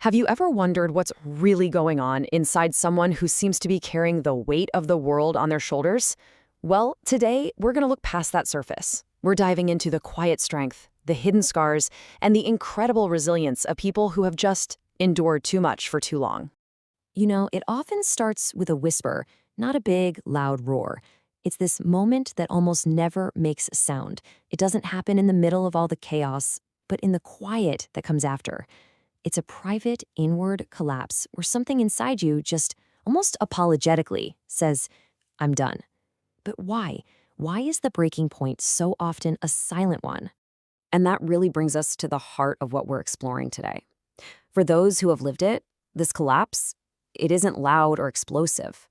Have you ever wondered what's really going on inside someone who seems to be carrying the weight of the world on their shoulders? Well, today we're going to look past that surface. We're diving into the quiet strength, the hidden scars, and the incredible resilience of people who have just endured too much for too long. It often starts with a whisper, not a big, loud roar. It's this moment that almost never makes a sound. It doesn't happen in the middle of all the chaos, but in the quiet that comes after. It's a private, inward collapse where something inside you just almost apologetically says, I'm done. But why? Why is the breaking point so often a silent one? And that really brings us to the heart of what we're exploring today. For those who have lived it, this collapse, it isn't loud or explosive.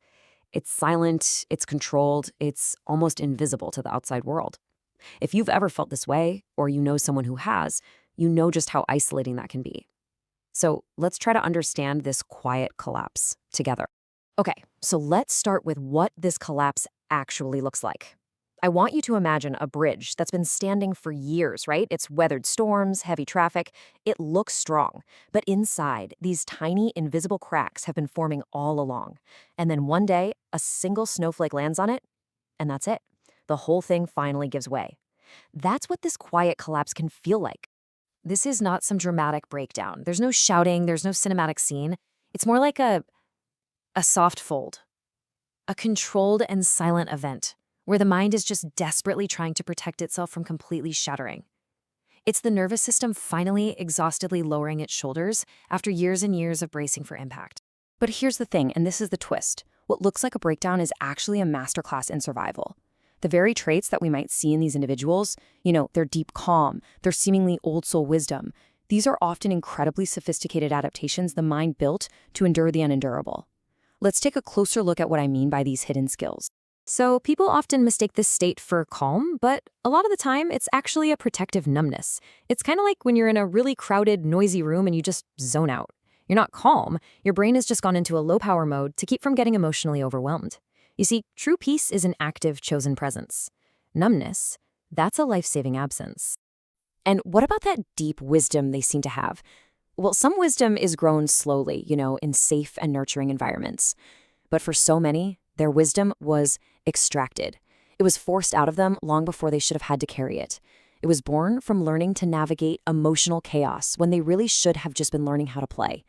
It's silent, it's controlled, it's almost invisible to the outside world. If you've ever felt this way, or you know someone who has, you know just how isolating that can be. So let's try to understand this quiet collapse together. Okay, so let's start with what this collapse actually looks like. I want you to imagine a bridge that's been standing for years, right? It's weathered storms, heavy traffic. It looks strong, but inside, these tiny, invisible cracks have been forming all along. And then one day, a single snowflake lands on it, and that's it. The whole thing finally gives way. That's what this quiet collapse can feel like. This is not some dramatic breakdown. There's no shouting, there's no cinematic scene. It's more like a soft fold, a controlled and silent event where the mind is just desperately trying to protect itself from completely shattering. It's the nervous system finally exhaustedly lowering its shoulders after years and years of bracing for impact. But here's the thing, and this is the twist. What looks like a breakdown is actually a masterclass in survival. The very traits that we might see in these individuals, their deep calm, their seemingly old soul wisdom, these are often incredibly sophisticated adaptations the mind built to endure the unendurable. Let's take a closer look at what I mean by these hidden skills. So people often mistake this state for calm, but a lot of the time it's actually a protective numbness. It's kind of like when you're in a really crowded, noisy room and you just zone out. You're not calm, your brain has just gone into a low-power mode to keep from getting emotionally overwhelmed. You see, true peace is an active, chosen presence. Numbness, that's a life-saving absence. And what about that deep wisdom they seem to have? Well, some wisdom is grown slowly, in safe and nurturing environments. But for so many, their wisdom was extracted. It was forced out of them long before they should have had to carry it. It was born from learning to navigate emotional chaos when they really should have just been learning how to play.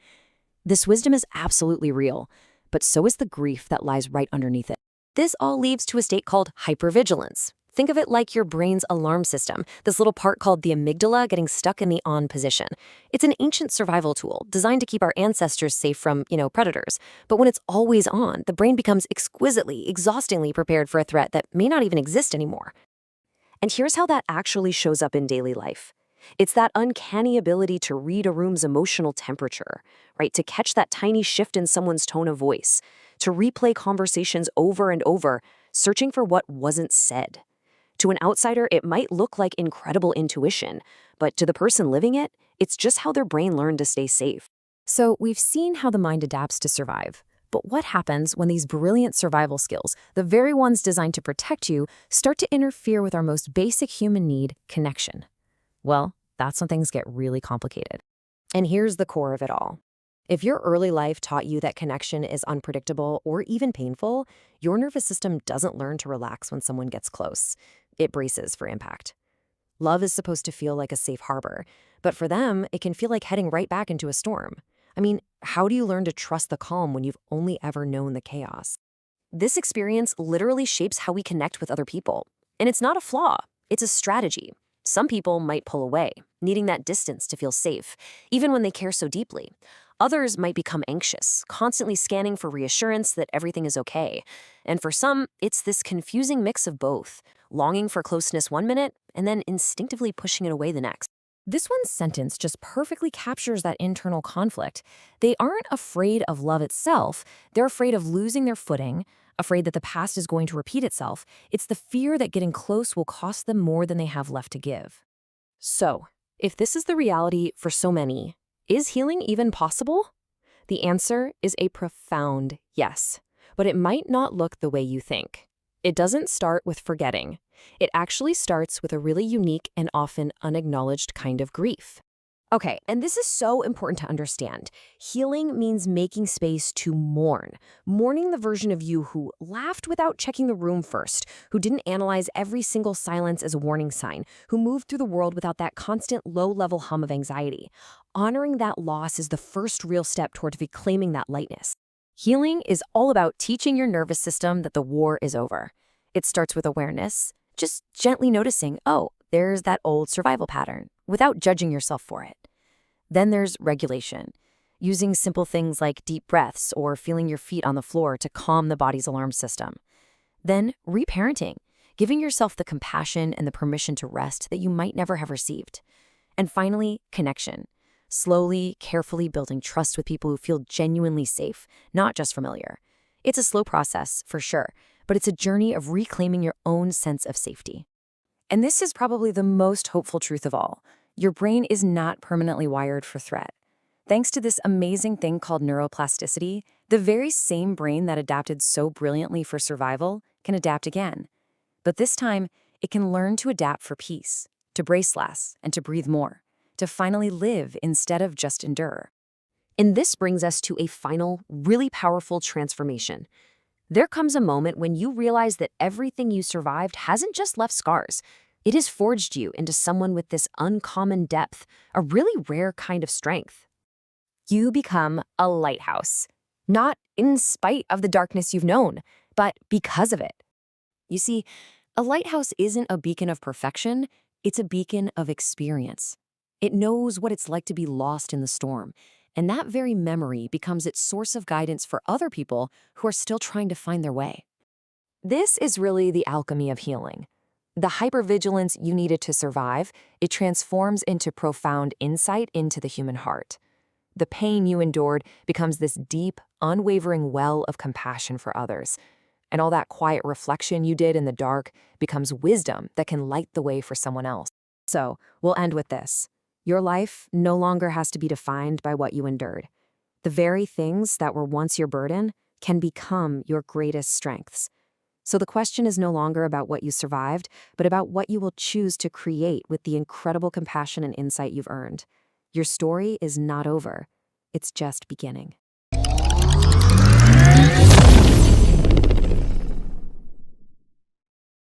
This wisdom is absolutely real, but so is the grief that lies right underneath it. This all leads to a state called hypervigilance. Think of it like your brain's alarm system, this little part called the amygdala getting stuck in the on position. It's an ancient survival tool designed to keep our ancestors safe from, predators. But when it's always on, the brain becomes exquisitely, exhaustingly prepared for a threat that may not even exist anymore. And here's how that actually shows up in daily life. It's that uncanny ability to read a room's emotional temperature, right? To catch that tiny shift in someone's tone of voice, to replay conversations over and over, searching for what wasn't said. To an outsider, it might look like incredible intuition, but to the person living it, it's just how their brain learned to stay safe. So we've seen how the mind adapts to survive. But what happens when these brilliant survival skills, the very ones designed to protect you, start to interfere with our most basic human need, connection? Well, that's when things get really complicated. And here's the core of it all. If your early life taught you that connection is unpredictable or even painful, your nervous system doesn't learn to relax when someone gets close. It braces for impact. Love is supposed to feel like a safe harbor, but for them, it can feel like heading right back into a storm. I mean, how do you learn to trust the calm when you've only ever known the chaos? This experience literally shapes how we connect with other people. And it's not a flaw, it's a strategy. Some people might pull away, needing that distance to feel safe, even when they care so deeply. Others might become anxious, constantly scanning for reassurance that everything is okay. And for some, it's this confusing mix of both, longing for closeness one minute and then instinctively pushing it away the next. This one sentence just perfectly captures that internal conflict. They aren't afraid of love itself. They're afraid of losing their footing, afraid that the past is going to repeat itself. It's the fear that getting close will cost them more than they have left to give. So, if this is the reality for so many, is healing even possible? The answer is a profound yes, but it might not look the way you think. It doesn't start with forgetting. It actually starts with a really unique and often unacknowledged kind of grief. Okay, and this is so important to understand. Healing means making space to mourn. Mourning the version of you who laughed without checking the room first, who didn't analyze every single silence as a warning sign, who moved through the world without that constant low-level hum of anxiety. Honoring that loss is the first real step toward reclaiming that lightness. Healing is all about teaching your nervous system that the war is over. It starts with awareness, just gently noticing, oh, there's that old survival pattern, without judging yourself for it. Then there's regulation, using simple things like deep breaths or feeling your feet on the floor to calm the body's alarm system. Then reparenting, giving yourself the compassion and the permission to rest that you might never have received. And finally, connection, slowly, carefully building trust with people who feel genuinely safe, not just familiar. It's a slow process, for sure, but it's a journey of reclaiming your own sense of safety. And this is probably the most hopeful truth of all. Your brain is not permanently wired for threat. Thanks to this amazing thing called neuroplasticity, the very same brain that adapted so brilliantly for survival can adapt again. But this time, it can learn to adapt for peace, to brace less, and to breathe more, to finally live instead of just endure. And this brings us to a final, really powerful transformation. There comes a moment when you realize that everything you survived hasn't just left scars. It has forged you into someone with this uncommon depth, a really rare kind of strength. You become a lighthouse, not in spite of the darkness you've known, but because of it. You see, a lighthouse isn't a beacon of perfection, it's a beacon of experience. It knows what it's like to be lost in the storm, and that very memory becomes its source of guidance for other people who are still trying to find their way. This is really the alchemy of healing. The hypervigilance you needed to survive, it transforms into profound insight into the human heart. The pain you endured becomes this deep, unwavering well of compassion for others. And all that quiet reflection you did in the dark becomes wisdom that can light the way for someone else. So, we'll end with this. Your life no longer has to be defined by what you endured. The very things that were once your burden can become your greatest strengths. So the question is no longer about what you survived, but about what you will choose to create with the incredible compassion and insight you've earned. Your story is not over. It's just beginning.